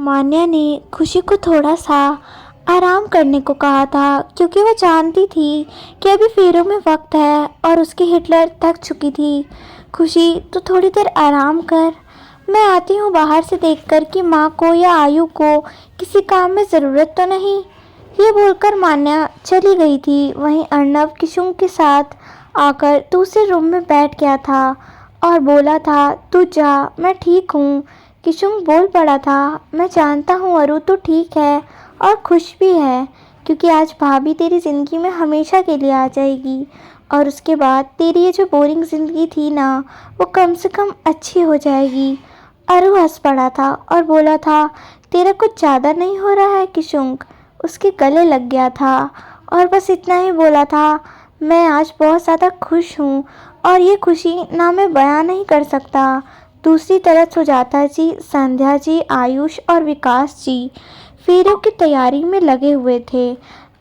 मान्या ने खुशी को थोड़ा सा आराम करने को कहा था क्योंकि वह जानती थी कि अभी फेरों में वक्त है और उसकी हिटलर थक चुकी थी। खुशी तो थोड़ी देर आराम कर, मैं आती हूँ बाहर से देखकर कि माँ को या आयु को किसी काम में ज़रूरत तो नहीं। ये बोलकर मान्या चली गई थी। वहीं अर्नव किशुन के साथ आकर दूसरे रूम में बैठ गया था और बोला था, तू जा, मैं ठीक हूँ। किशुन बोल पड़ा था, मैं जानता हूँ अरु, तू ठीक है और खुश भी है क्योंकि आज भाभी तेरी ज़िंदगी में हमेशा के लिए आ जाएगी और उसके बाद तेरी ये जो बोरिंग ज़िंदगी थी ना, वो कम से कम अच्छी हो जाएगी। अरु हंस पड़ा था और बोला था, तेरा कुछ ज़्यादा नहीं हो रहा है किशुंक। उसके गले लग गया था और बस इतना ही बोला था, मैं आज बहुत ज़्यादा खुश हूँ और ये खुशी ना मैं बयां नहीं कर सकता। दूसरी तरफ सुजाता जी, संध्या जी, आयुष और विकास जी फेरों की तैयारी में लगे हुए थे।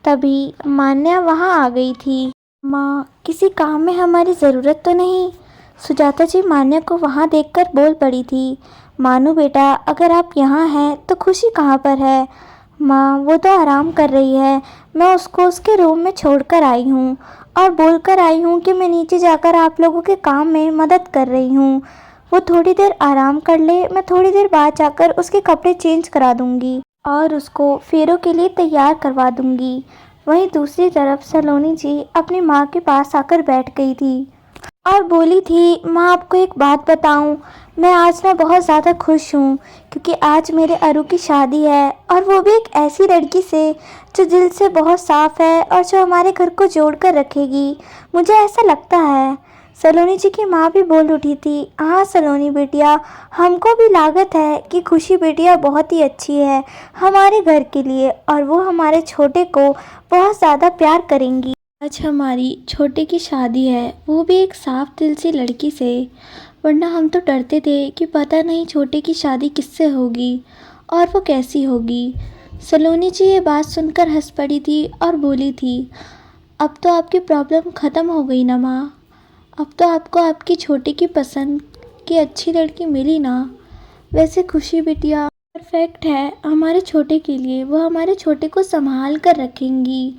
तभी मान्या वहाँ आ गई थी। माँ, किसी काम में हमारी ज़रूरत तो नहीं? सुजाता जी मान्या को वहाँ देखकर बोल पड़ी थी। मानू बेटा, अगर आप यहाँ हैं तो खुशी कहाँ पर है? माँ, वो तो आराम कर रही है। मैं उसको उसके रूम में छोड़कर आई हूँ और बोलकर आई हूँ कि मैं नीचे जाकर आप लोगों के काम में मदद कर रही हूँ। वो थोड़ी देर आराम कर ले, मैं थोड़ी देर बाद जाकर उसके कपड़े चेंज करा दूँगी और उसको फेरों के लिए तैयार करवा दूँगी। वहीं दूसरी तरफ सलोनी जी अपनी माँ के पास आकर बैठ गई थी और बोली थी, माँ आपको एक बात बताऊं, मैं आज ना बहुत ज़्यादा खुश हूँ क्योंकि आज मेरे अरु की शादी है और वो भी एक ऐसी लड़की से जो दिल से बहुत साफ़ है और जो हमारे घर को जोड़ कर रखेगी, मुझे ऐसा लगता है। सलोनी जी की माँ भी बोल उठी थी, हाँ सलोनी बेटिया, हमको भी लागत है कि खुशी बेटिया बहुत ही अच्छी है हमारे घर के लिए और वो हमारे छोटे को बहुत ज़्यादा प्यार करेंगी। आज हमारी छोटे की शादी है, वो भी एक साफ दिल से लड़की से, वरना हम तो डरते थे कि पता नहीं छोटे की शादी किससे होगी और वो कैसी होगी। सलोनी जी ये बात सुनकर हंस पड़ी थी और बोली थी, अब तो आपकी प्रॉब्लम ख़त्म हो गई ना माँ, अब तो आपको आपकी छोटे की पसंद की अच्छी लड़की मिली ना। वैसे खुशी बिटिया परफेक्ट है हमारे छोटे के लिए, वो हमारे छोटे को संभाल कर रखेंगी।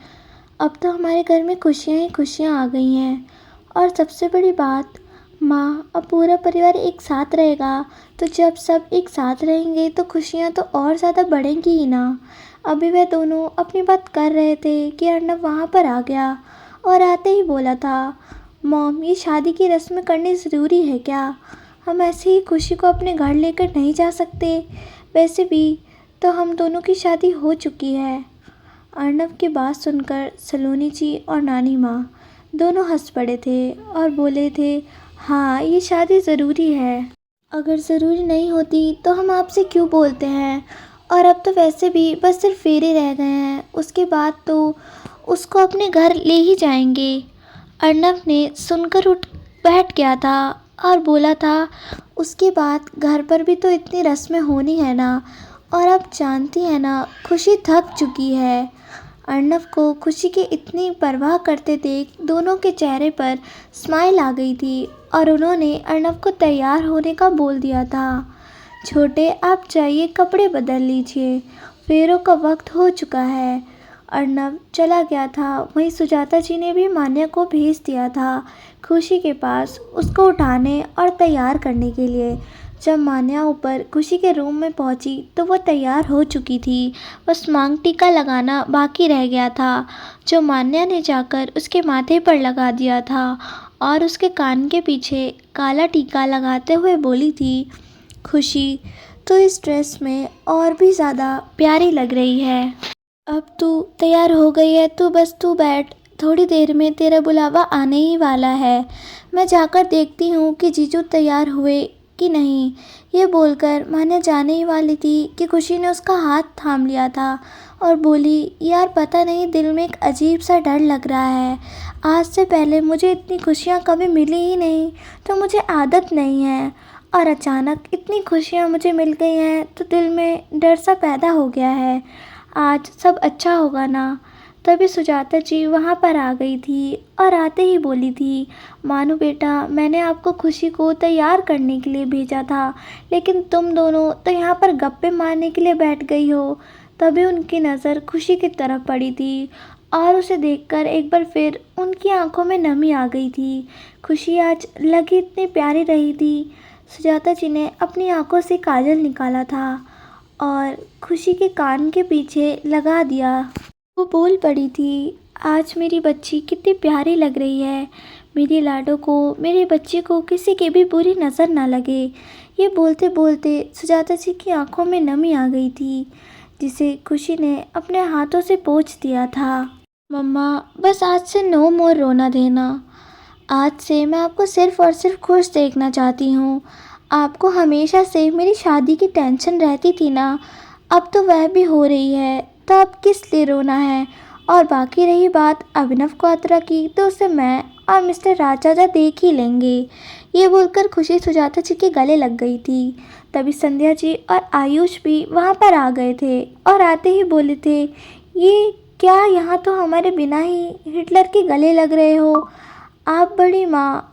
अब तो हमारे घर में खुशियाँ ही खुशियाँ आ गई हैं और सबसे बड़ी बात माँ, अब पूरा परिवार एक साथ रहेगा तो जब सब एक साथ रहेंगे तो खुशियाँ तो और ज़्यादा बढ़ेंगी ही ना। अभी वह दोनों अपनी बात कर रहे थे कि अर्नब वहाँ पर आ गया और आते ही बोला था, मॉम ये शादी की रस्म करनी ज़रूरी है क्या? हम ऐसे ही खुशी को अपने घर लेकर नहीं जा सकते? वैसे भी तो हम दोनों की शादी हो चुकी है। अर्नब की बात सुनकर सलोनी जी और नानी माँ दोनों हंस पड़े थे और बोले थे, हाँ ये शादी ज़रूरी है, अगर ज़रूरी नहीं होती तो हम आपसे क्यों बोलते हैं। और अब तो वैसे भी बस सिर्फ फेरे रह गए हैं, उसके बाद तो उसको अपने घर ले ही जाएंगे। अर्नब ने सुनकर उठ बैठ गया था और बोला था, उसके बाद घर पर भी तो इतनी रस्में होनी है ना, और अब जानती है ना खुशी थक चुकी है। अर्नब को खुशी की इतनी परवाह करते देख दोनों के चेहरे पर स्माइल आ गई थी और उन्होंने अर्नब को तैयार होने का बोल दिया था। छोटे, आप जाइए कपड़े बदल लीजिए, फेरों का वक्त हो चुका है। अर्नब चला गया था। वहीं सुजाता जी ने भी मान्या को भेज दिया था खुशी के पास उसको उठाने और तैयार करने के लिए। जब मान्या ऊपर खुशी के रूम में पहुंची तो वो तैयार हो चुकी थी, बस मांग टीका लगाना बाकी रह गया था जो मान्या ने जाकर उसके माथे पर लगा दिया था और उसके कान के पीछे काला टीका लगाते हुए बोली थी, खुशी तो इस ड्रेस में और भी ज़्यादा प्यारी लग रही है। अब तू तैयार हो गई है तो बस तू बैठ, थोड़ी देर में तेरा बुलावा आने ही वाला है। मैं जाकर देखती हूँ कि जीजू तैयार हुए कि नहीं। ये बोलकर मान्या जाने ही वाली थी कि खुशी ने उसका हाथ थाम लिया था और बोली, यार पता नहीं दिल में एक अजीब सा डर लग रहा है। आज से पहले मुझे इतनी खुशियाँ कभी मिली ही नहीं, तो मुझे आदत नहीं है और अचानक इतनी खुशियाँ मुझे मिल गई हैं तो दिल में डर सा पैदा हो गया है। आज सब अच्छा होगा ना? तभी सुजाता जी वहाँ पर आ गई थी और आते ही बोली थी, मानो बेटा, मैंने आपको खुशी को तैयार करने के लिए भेजा था, लेकिन तुम दोनों तो यहाँ पर गप्पे मारने के लिए बैठ गई हो। तभी उनकी नज़र खुशी की तरफ पड़ी थी और उसे देखकर एक बार फिर उनकी आंखों में नमी आ गई थी। खुशी आज लगी इतनी प्यारी रही थी। सुजाता जी ने अपनी आंखों से काजल निकाला था और खुशी के कान के पीछे लगा दिया। वो बोल पड़ी थी, आज मेरी बच्ची कितनी प्यारी लग रही है। मेरी लाडो को, मेरे बच्चे को किसी की भी बुरी नज़र ना लगे। ये बोलते बोलते सुजाता जी की आंखों में नमी आ गई थी, जिसे खुशी ने अपने हाथों से पोंछ दिया था। मम्मा, बस आज से नो मोर रोना देना। आज से मैं आपको सिर्फ़ और सिर्फ खुश देखना चाहती हूँ। आपको हमेशा से मेरी शादी की टेंशन रहती थी ना, अब तो वह भी हो रही है, तो अब किस लिए रोना है। और बाकी रही बात अभिनव क्वात्रा की, तो उसे मैं और मिस्टर राजा देख ही लेंगे। ये बोलकर खुशी सुजाता जी के गले लग गई थी। तभी संध्या जी और आयुष भी वहाँ पर आ गए थे और आते ही बोले थे, ये क्या, यहाँ तो हमारे बिना ही हिटलर के गले लग रहे हो आप बड़ी माँ।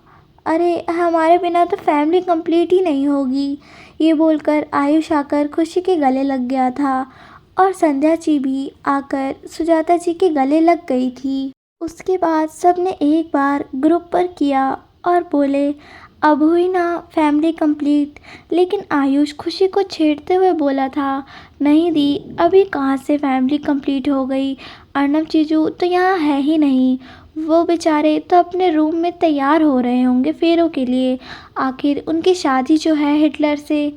अरे, हमारे बिना तो फैमिली कंप्लीट ही नहीं होगी। ये बोलकर आयुष आकर खुशी के गले लग गया था और संध्या जी भी आकर सुजाता जी के गले लग गई थी। उसके बाद सबने एक बार ग्रुप पर किया और बोले, अब हुई ना फैमिली कंप्लीट। लेकिन आयुष खुशी को छेड़ते हुए बोला था, नहीं दी, अभी कहाँ से फैमिली कंप्लीट हो गई। अर्नब जीजू तो यहाँ है ही नहीं। वो बेचारे तो अपने रूम में तैयार हो रहे होंगे फेरों के लिए। आखिर उनकी शादी जो है हिटलर से।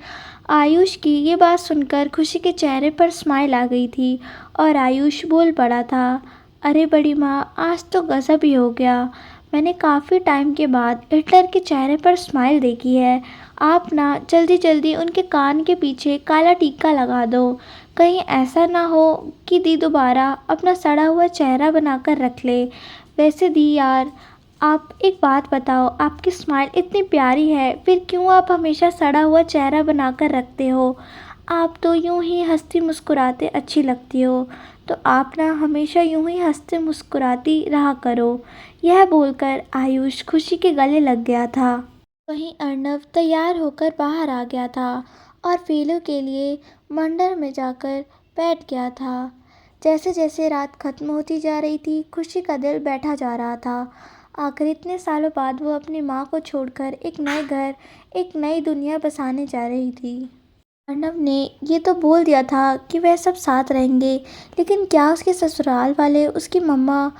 आयुष की ये बात सुनकर खुशी के चेहरे पर स्माइल आ गई थी और आयुष बोल पड़ा था, अरे बड़ी माँ, आज तो गज़ब ही हो गया। मैंने काफ़ी टाइम के बाद हिटलर के चेहरे पर स्माइल देखी है। आप ना जल्दी जल्दी उनके कान के पीछे काला टीका लगा दो। कहीं ऐसा ना हो कि दी दोबारा अपना सड़ा हुआ चेहरा बनाकर रख ले। वैसे दी यार, आप एक बात बताओ, आपकी स्माइल इतनी प्यारी है, फिर क्यों आप हमेशा सड़ा हुआ चेहरा बनाकर रखते हो। आप तो यूं ही हंसती मुस्कुराते अच्छी लगती हो, तो आप ना हमेशा यूं ही हंसते मुस्कुराती रहा करो। यह बोलकर आयुष खुशी के गले लग गया था। वहीं अर्नव तैयार होकर बाहर आ गया था और फेलों के लिए मंडर में जाकर बैठ गया था। जैसे जैसे रात खत्म होती जा रही थी, खुशी का दिल बैठा जा रहा था। आखिर इतने सालों बाद वो अपनी माँ को छोड़कर एक नए घर, एक नई दुनिया बसाने जा रही थी। अर्नव ने ये तो बोल दिया था कि वह सब साथ रहेंगे, लेकिन क्या उसके ससुराल वाले उसकी मम्मा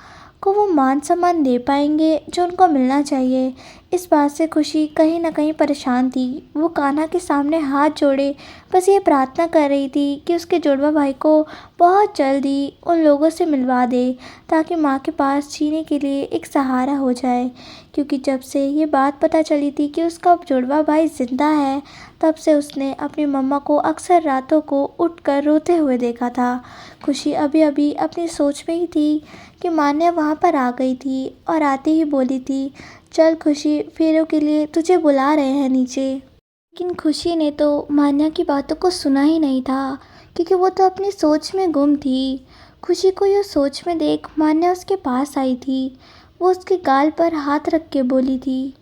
को वो मान सम्मान दे पाएंगे जो उनको मिलना चाहिए। इस बात से खुशी कहीं ना कहीं परेशान थी। वो कान्हा के सामने हाथ जोड़े बस ये प्रार्थना कर रही थी कि उसके जुड़वा भाई को बहुत जल्दी उन लोगों से मिलवा दे, ताकि माँ के पास जीने के लिए एक सहारा हो जाए। क्योंकि जब से ये बात पता चली थी कि उसका जुड़वा भाई ज़िंदा है, तब से उसने अपनी मम्मा को अक्सर रातों को उठकर रोते हुए देखा था। खुशी अभी अभी अपनी सोच में ही थी कि मान्या वहाँ पर आ गई थी और आते ही बोली थी, चल खुशी, फेरों के लिए तुझे बुला रहे हैं नीचे। लेकिन खुशी ने तो मान्या की बातों को सुना ही नहीं था, क्योंकि वो तो अपनी सोच में गुम थी। खुशी को यह सोच में देख मान्या उसके पास आई थी। वो उसके गाल पर हाथ रख के बोली थी,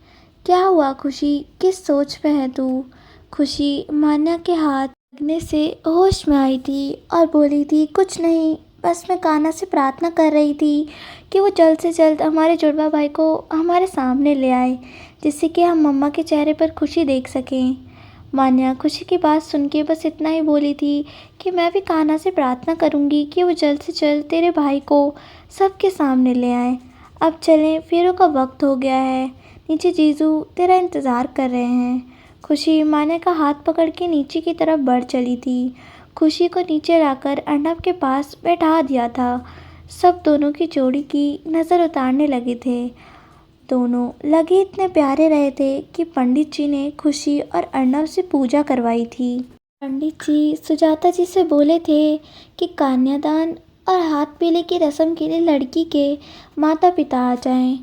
क्या हुआ खुशी, किस सोच में है तू। खुशी मान्या के हाथ लगने से होश में आई थी और बोली थी, कुछ नहीं, बस मैं कान्हा से प्रार्थना कर रही थी कि वो जल्द से जल्द हमारे जुड़वा भाई को हमारे सामने ले आए, जिससे कि हम मम्मा के चेहरे पर खुशी देख सकें। मान्या खुशी की बात सुन के बस इतना ही बोली थी कि मैं भी कान्हा से प्रार्थना करूँगी कि वो जल्द से जल्द तेरे भाई को सबके सामने ले आए। अब चलें, फेरों का वक्त हो गया है, नीचे जीजू तेरा इंतज़ार कर रहे हैं। खुशी मान्या का हाथ पकड़ के नीचे की तरफ बढ़ चली थी। खुशी को नीचे लाकर अर्नब के पास बैठा दिया था। सब दोनों की जोड़ी की नज़र उतारने लगे थे। दोनों लगे इतने प्यारे रहे थे कि पंडित जी ने खुशी और अर्नब से पूजा करवाई थी। पंडित जी सुजाता जी से बोले थे कि कन्यादान और हाथ पीले की रस्म के लिए लड़की के माता पिता आ जाएं।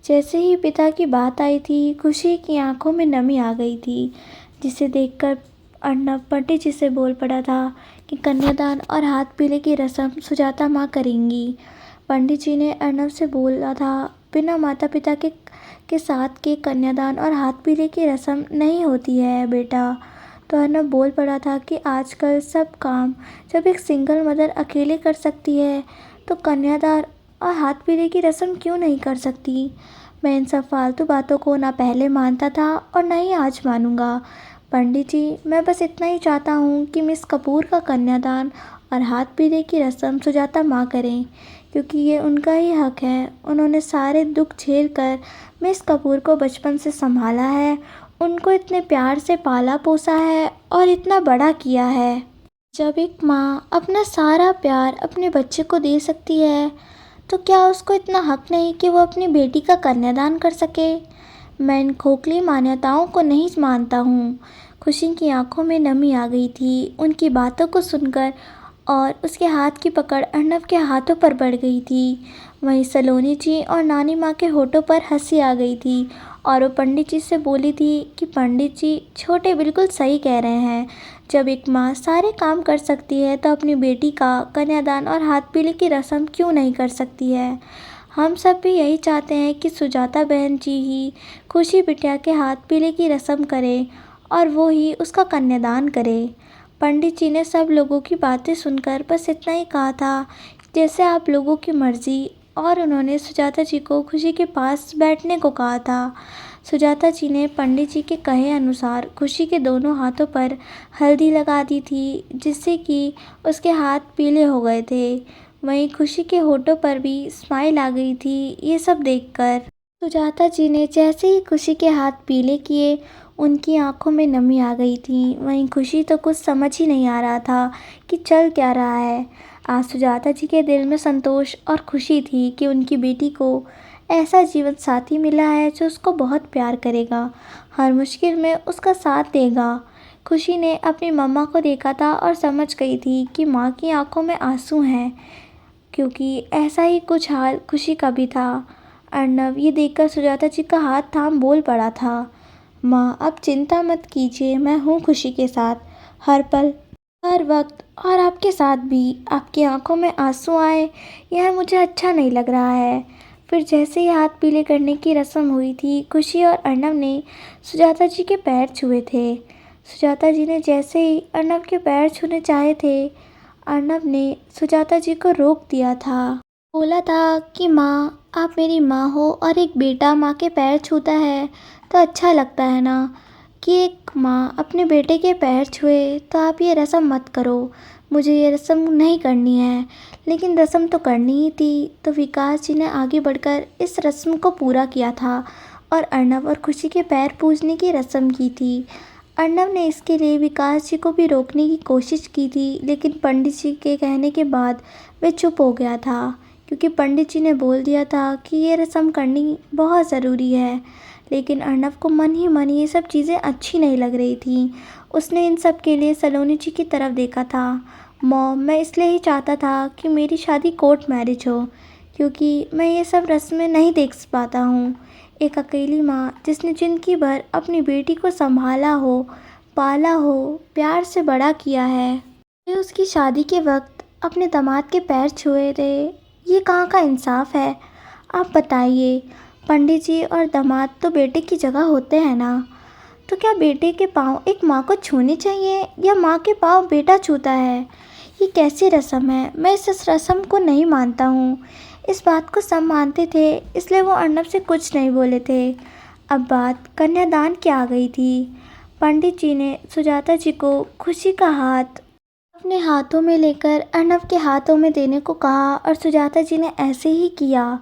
जैसे ही पिता की बात आई थी, खुशी की आंखों में नमी आ गई थी, जिसे देखकर अर्नब पंडित जी से बोल पड़ा था कि कन्यादान और हाथ पीले की रस्म सुजाता माँ करेंगी। पंडित जी ने अर्नब से बोला था, बिना माता पिता के साथ के कन्यादान और हाथ पीले की रस्म नहीं होती है बेटा। तो अर्नब बोल पड़ा था कि आजकल सब काम जब एक सिंगल मदर अकेले कर सकती है तो कन्यादान और हाथ पीले की रस्म क्यों नहीं कर सकती। मैं इन सब फालतू बातों को ना पहले मानता था और ना ही आज मानूंगा। पंडित जी, मैं बस इतना ही चाहता हूँ कि मिस कपूर का कन्यादान और हाथ पीले की रस्म सुजाता माँ करें, क्योंकि ये उनका ही हक है। उन्होंने सारे दुख झेल कर मिस कपूर को बचपन से संभाला है, उनको इतने प्यार से पाला पोसा है और इतना बड़ा किया है। जब एक माँ अपना सारा प्यार अपने बच्चे को दे सकती है तो क्या उसको इतना हक नहीं कि वो अपनी बेटी का कन्यादान कर सके। मैं इन खोखली मान्यताओं को नहीं मानता हूँ। खुशी की आंखों में नमी आ गई थी उनकी बातों को सुनकर, और उसके हाथ की पकड़ अर्नब के हाथों पर बढ़ गई थी। वहीं सलोनी जी और नानी माँ के होठों पर हंसी आ गई थी और वो पंडित जी से बोली थी कि पंडित जी, छोटे बिल्कुल सही कह रहे हैं। जब एक माँ सारे काम कर सकती है तो अपनी बेटी का कन्यादान और हाथ पीले की रस्म क्यों नहीं कर सकती है। हम सब भी यही चाहते हैं कि सुजाता बहन जी ही खुशी बिटिया के हाथ पीले की रस्म करें और वो ही उसका कन्यादान करे। पंडित जी ने सब लोगों की बातें सुनकर बस इतना ही कहा था, जैसे आप लोगों की मर्ज़ी, और उन्होंने सुजाता जी को खुशी के पास बैठने को कहा था। सुजाता जी ने पंडित जी के कहे अनुसार खुशी के दोनों हाथों पर हल्दी लगा दी थी, जिससे कि उसके हाथ पीले हो गए थे। वहीं खुशी के होठों पर भी स्माइल आ गई थी। ये सब देखकर सुजाता जी ने जैसे ही खुशी के हाथ पीले किए, उनकी आंखों में नमी आ गई थी। वहीं खुशी तो कुछ समझ ही नहीं आ रहा था कि चल क्या रहा है। आज सुजाता जी के दिल में संतोष और खुशी थी कि उनकी बेटी को ऐसा जीवन साथी मिला है जो उसको बहुत प्यार करेगा, हर मुश्किल में उसका साथ देगा। खुशी ने अपनी मम्मा को देखा था और समझ गई थी कि माँ की आंखों में आंसू हैं, क्योंकि ऐसा ही कुछ हाल खुशी का भी था। अर्नब ये देखकर सुजाता जी का हाथ थाम बोल पड़ा था, माँ अब चिंता मत कीजिए, मैं हूँ खुशी के साथ हर पल हर वक्त, और आपके साथ भी। आपकी आंखों में आंसू आए यह मुझे अच्छा नहीं लग रहा है। फिर जैसे ही हाथ पीले करने की रस्म हुई थी, खुशी और अर्नब ने सुजाता जी के पैर छुए थे। सुजाता जी ने जैसे ही अर्नब के पैर छूने चाहे थे, अर्नब ने सुजाता जी को रोक दिया था। बोला था कि माँ, आप मेरी माँ हो और एक बेटा माँ के पैर छूता है तो अच्छा लगता है ना, कि एक माँ अपने बेटे के पैर छुए। तो आप ये रस्म मत करो, मुझे ये रस्म नहीं करनी है। लेकिन रस्म तो करनी ही थी। तो विकास जी ने आगे बढ़कर इस रस्म को पूरा किया था और अर्नब और खुशी के पैर पूजने की रस्म की थी। अर्नब ने इसके लिए विकास जी को भी रोकने की कोशिश की थी, लेकिन पंडित जी के कहने के बाद वे चुप हो गया था, क्योंकि पंडित जी ने बोल दिया था कि ये रस्म करनी बहुत ज़रूरी है। लेकिन अर्नब को मन ही मन ये सब चीज़ें अच्छी नहीं लग रही थी। उसने इन सब के लिए सलोनी जी की तरफ देखा था। मॉम, मैं इसलिए ही चाहता था कि मेरी शादी कोर्ट मैरिज हो, क्योंकि मैं ये सब रस्में नहीं देख पाता हूँ। एक अकेली माँ जिसने ज़िंदगी भर अपनी बेटी को संभाला हो, पाला हो, प्यार से बड़ा किया है, ये उसकी शादी के वक्त अपने दामाद के पैर छुए थे। ये कहाँ का इंसाफ है, आप बताइए। पंडित जी और दामाद तो बेटे की जगह होते हैं ना, तो क्या बेटे के पाँव एक माँ को छूने चाहिए या माँ के पाँव बेटा छूता है। ये कैसी रस्म है, मैं इस रस्म को नहीं मानता हूँ। इस बात को सब मानते थे, इसलिए वो अर्नब से कुछ नहीं बोले थे। अब बात कन्यादान की आ गई थी। पंडित जी ने सुजाता जी को खुशी का हाथ अपने हाथों में लेकर अर्नब के हाथों में देने को कहा और सुजाता जी ने ऐसे ही किया।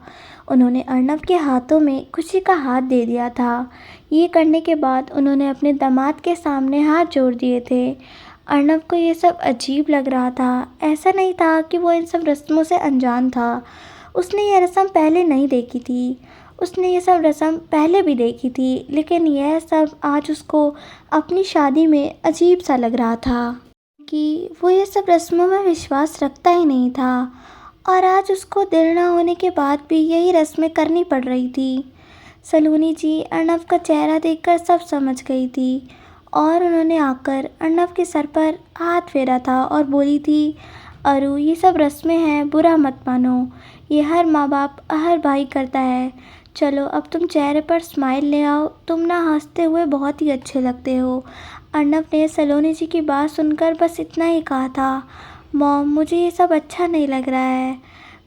उन्होंने अर्नब के हाथों में खुशी का हाथ दे दिया था। ये करने के बाद उन्होंने अपने दामाद के सामने हाथ जोड़ दिए थे। अर्नब को ये सब अजीब लग रहा था। ऐसा नहीं था कि वो इन सब रस्मों से अनजान था। उसने ये रस्म पहले नहीं देखी थी, उसने ये सब रस्म पहले भी देखी थी, लेकिन यह सब आज उसको अपनी शादी में अजीब सा लग रहा था कि वो ये सब रस्मों में विश्वास रखता ही नहीं था, और आज उसको दिल ना होने के बाद भी यही रस्में करनी पड़ रही थी। सलोनी जी अर्नब का चेहरा देखकर सब समझ गई थी और उन्होंने आकर अर्नब के सर पर हाथ फेरा था और बोली थी, अरु ये सब रस्में हैं, बुरा मत मानो। ये हर माँ बाप हर भाई करता है। चलो अब तुम चेहरे पर स्माइल ले आओ, तुम ना हंसते हुए बहुत ही अच्छे लगते हो। अर्नब ने सलोनी जी की बात सुनकर बस इतना ही कहा था। मॉम, मुझे ये सब अच्छा नहीं लग रहा है।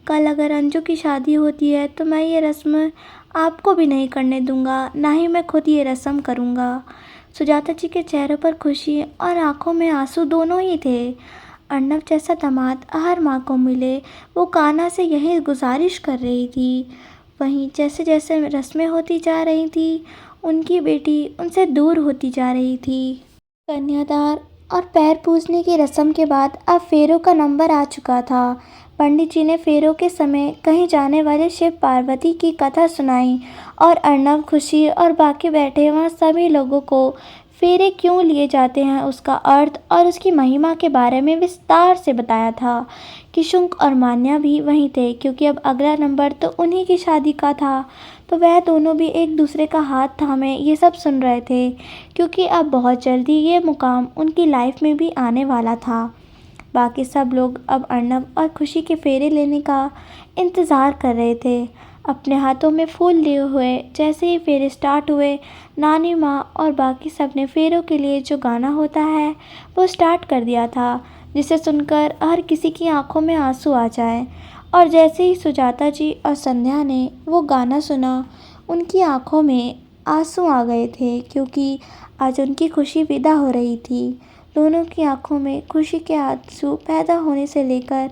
कल अगर अंजू की शादी होती है तो मैं ये रस्म आपको भी नहीं करने दूंगा, ना ही मैं खुद ये रस्म करूंगा। सुजाता जी के चेहरे पर खुशी और आंखों में आंसू दोनों ही थे। अर्नब जैसा दामाद हर माँ को मिले, वो कान्हा से यही गुजारिश कर रही थी। वहीं जैसे जैसे रस्में होती जा रही थी, उनकी बेटी उनसे दूर होती जा रही थी। कन्यादान और पैर पूजने की रस्म के बाद अब फेरों का नंबर आ चुका था। पंडित जी ने फेरों के समय कहीं जाने वाले शिव पार्वती की कथा सुनाई और अर्नब, खुशी और बाकी बैठे वहाँ सभी लोगों को फेरे क्यों लिए जाते हैं उसका अर्थ और उसकी महिमा के बारे में विस्तार से बताया था। किशुंक और मान्या भी वहीं थे, क्योंकि अब अगला नंबर तो उन्हीं की शादी का था। तो वह दोनों भी एक दूसरे का हाथ थामे ये सब सुन रहे थे, क्योंकि अब बहुत जल्दी ये मुकाम उनकी लाइफ में भी आने वाला था। बाकी सब लोग अब अर्नब और खुशी के फेरे लेने का इंतज़ार कर रहे थे, अपने हाथों में फूल लिए हुए। जैसे ही फेरे स्टार्ट हुए, नानी माँ और बाकी सब ने फेरों के लिए जो गाना होता है वो स्टार्ट कर दिया था, जिसे सुनकर हर किसी की आंखों में आंसू आ जाए। और जैसे ही सुजाता जी और संध्या ने वो गाना सुना, उनकी आंखों में आंसू आ गए थे, क्योंकि आज उनकी खुशी विदा हो रही थी। दोनों की आंखों में खुशी के आंसू पैदा होने से लेकर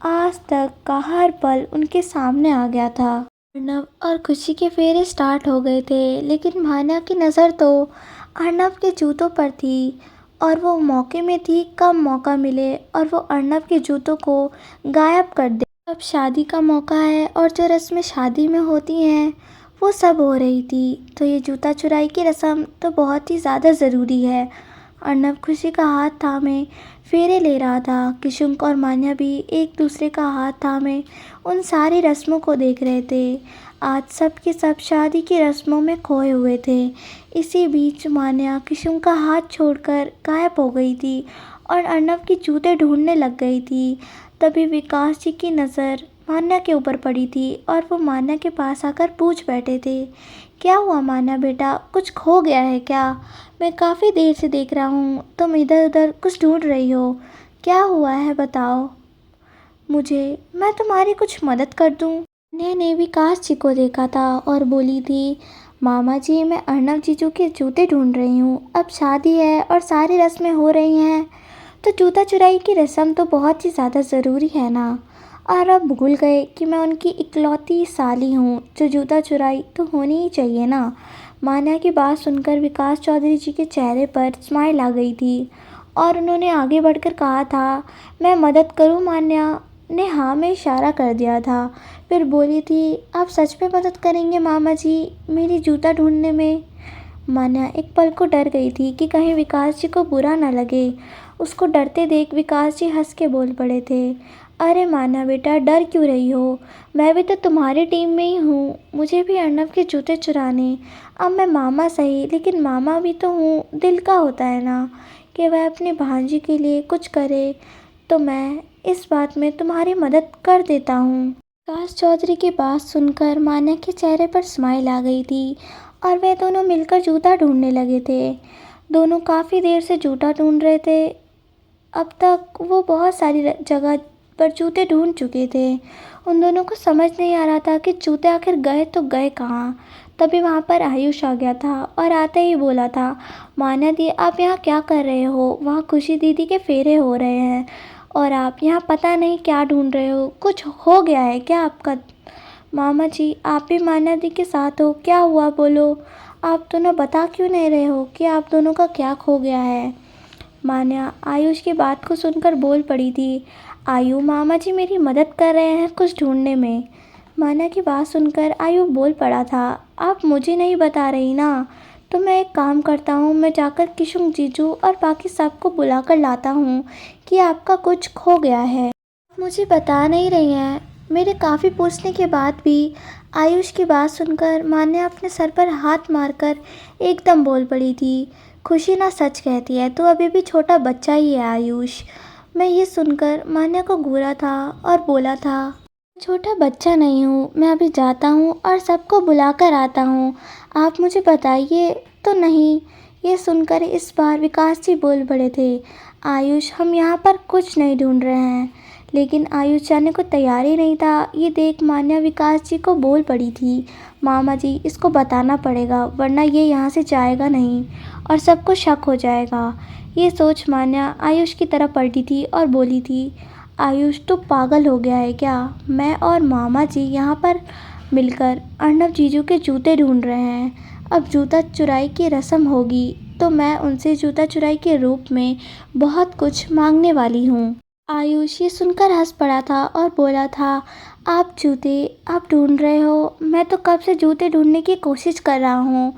आज तक का हर पल उनके सामने आ गया था। अर्नब और खुशी के फेरे स्टार्ट हो गए थे, लेकिन मान्या की नज़र तो अर्नब के जूतों पर थी और वो मौके में थी कब मौका मिले और वो अर्नब के जूतों को गायब कर दे। अब शादी का मौका है और जो रस्में शादी में होती हैं वो सब हो रही थी, तो ये जूता चुराई की रस्म तो बहुत ही ज़्यादा ज़रूरी है। अर्नब खुशी का हाथ थामे फेरे ले रहा था। किशुंक और मान्या भी एक दूसरे का हाथ थामे उन सारी रस्मों को देख रहे थे। आज सब के सब शादी की रस्मों में खोए हुए थे। इसी बीच मान्या किशुंक का हाथ छोड़कर गायब हो गई थी और अर्नब की जूते ढूंढने लग गई थी। तभी विकास जी की नज़र मान्या के ऊपर पड़ी थी और वो मान्या के पास आकर पूछ बैठे थे, क्या हुआ मान्या बेटा, कुछ खो गया है क्या? मैं काफ़ी देर से देख रहा हूँ, तुम इधर उधर कुछ ढूंढ रही हो, क्या हुआ है बताओ मुझे, मैं तुम्हारी कुछ मदद कर दूँ। मान्या ने विकास जी को देखा था और बोली थी, मामा जी मैं अर्नब जीजू के जूते ढूंढ रही हूँ। अब शादी है और सारी रस्में हो रही हैं, तो जूता चुराई की रस्म तो बहुत ही ज़्यादा ज़रूरी है ना। और अब भूल गए कि मैं उनकी इकलौती साली हूँ, जो जूता चुराई तो होनी ही चाहिए ना। मान्या की बात सुनकर विकास चौधरी जी के चेहरे पर स्माइल आ गई थी और उन्होंने आगे बढ़कर कहा था, मैं मदद करूँ? मान्या ने हाँ में इशारा कर दिया था। फिर बोली थी, आप सच में मदद करेंगे मामा जी मेरी जूता ढूंढने में? मान्या एक पल को डर गई थी कि कहीं विकास जी को बुरा ना लगे। उसको डरते देख विकास जी हंस के बोल पड़े थे, अरे मान्या बेटा डर क्यों रही हो, मैं भी तो तुम्हारी टीम में ही हूँ, मुझे भी अर्नब के जूते चुराने। अब मैं मामा सही, लेकिन मामा भी तो हूँ, दिल का होता है ना कि वह अपनी भांजी के लिए कुछ करे, तो मैं इस बात में तुम्हारी मदद कर देता हूँ। विकास चौधरी की बात सुनकर मान्या के चेहरे पर स्माइल आ गई थी और वे दोनों मिलकर जूता ढूंढने लगे थे। दोनों काफ़ी देर से जूता ढूंढ रहे थे। अब तक वो बहुत सारी जगह पर जूते ढूंढ चुके थे। उन दोनों को समझ नहीं आ रहा था कि जूते आखिर गए तो गए कहाँ। तभी वहाँ पर आयुष आ गया था और आते ही बोला था, मान्या दी आप यहाँ क्या कर रहे हो? वहाँ खुशी दीदी के फेरे हो रहे हैं और आप यहाँ पता नहीं क्या ढूंढ रहे हो, कुछ हो गया है क्या आपका? मामा जी आप भी मान्या दी के साथ हो, क्या हुआ बोलो? आप दोनों बता क्यों नहीं रहे हो कि आप दोनों का क्या खो गया है? मान्या आयुष की बात को सुनकर बोल पड़ी थी, आयु मामा जी मेरी मदद कर रहे हैं कुछ ढूंढने में। मान्या की बात सुनकर आयु बोल पड़ा था, आप मुझे नहीं बता रही ना, तो मैं एक काम करता हूँ, मैं जाकर किशुंक जीजू और बाकी सबको बुलाकर लाता हूँ कि आपका कुछ खो गया है। आप मुझे बता नहीं रही हैं। मेरे काफ़ी पूछने के बाद भी आयुष की बात सुनकर मान्या अपने सर पर हाथ मारकर एकदम बोल पड़ी थी, खुशी ना सच कहती है, तो अभी भी छोटा बच्चा ही है आयुष। मैं ये सुनकर मान्या को घूरा था और बोला था, छोटा बच्चा नहीं हूँ, मैं अभी जाता हूँ और सबको बुला कर आता हूँ, आप मुझे बताइए तो नहीं। ये सुनकर इस बार विकास जी बोल पड़े थे, आयुष हम यहाँ पर कुछ नहीं ढूंढ रहे हैं। लेकिन आयुष जाने को तैयार ही नहीं था। ये देख मान्या विकास जी को बोल पड़ी थी, मामा जी इसको बताना पड़ेगा वरना ये यहाँ से जाएगा नहीं और सबको शक हो जाएगा। ये सोच मान्या आयुष की तरफ पलटी थी और बोली थी, आयुष तो पागल हो गया है क्या? मैं और मामा जी यहाँ पर मिलकर अर्नब जीजू के जूते ढूंढ रहे हैं। अब जूता चुराई की रस्म होगी तो मैं उनसे जूता चुराई के रूप में बहुत कुछ मांगने वाली हूँ। आयुष ये सुनकर हंस पड़ा था और बोला था, आप जूते आप ढूंढ रहे हो? मैं तो कब से जूते ढूंढने की कोशिश कर रहा हूँ।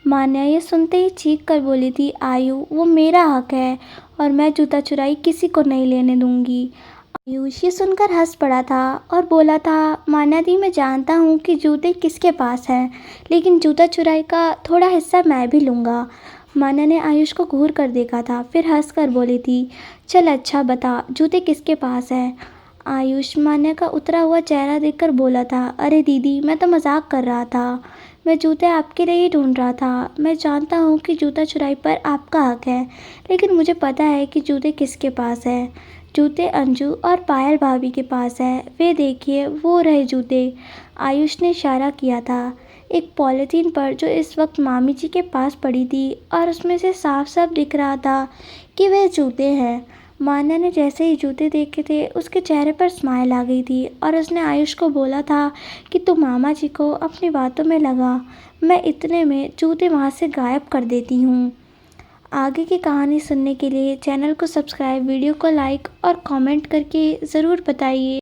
मान्या ये सुनते ही चीख कर बोली थी, आयु वो मेरा हक है और मैं जूता चुराई किसी को नहीं लेने दूंगी। आयुष ये सुनकर हंस पड़ा था और बोला था, मान्या दी मैं जानता हूँ कि जूते किसके पास हैं, लेकिन जूता चुराई का थोड़ा हिस्सा मैं भी लूँगा। मान्या ने आयुष को घूर कर देखा था, फिर हंसकर बोली थी, चल अच्छा बता जूते किसके पास है। आयुष मान्या का उतरा हुआ चेहरा देखकर बोला था, अरे दीदी मैं तो मजाक कर रहा था, मैं जूते आपके लिए ही ढूंढ रहा था। मैं जानता हूँ कि जूता चुराई पर आपका हक है, लेकिन मुझे पता है कि जूते किसके पास है। जूते अंजू और पायल भाभी के पास है, वे देखिए वो रहे जूते। आयुष ने इशारा किया था एक पॉलीथीन पर जो इस वक्त मामी जी के पास पड़ी थी और उसमें से साफ साफ दिख रहा था कि वह जूते हैं। मान्या ने जैसे ही जूते देखे थे उसके चेहरे पर स्माइल आ गई थी और उसने आयुष को बोला था कि तू मामा जी को अपनी बातों में लगा, मैं इतने में जूते वहाँ से गायब कर देती हूँ। आगे की कहानी सुनने के लिए चैनल को सब्सक्राइब, वीडियो को लाइक और कमेंट करके ज़रूर बताइए।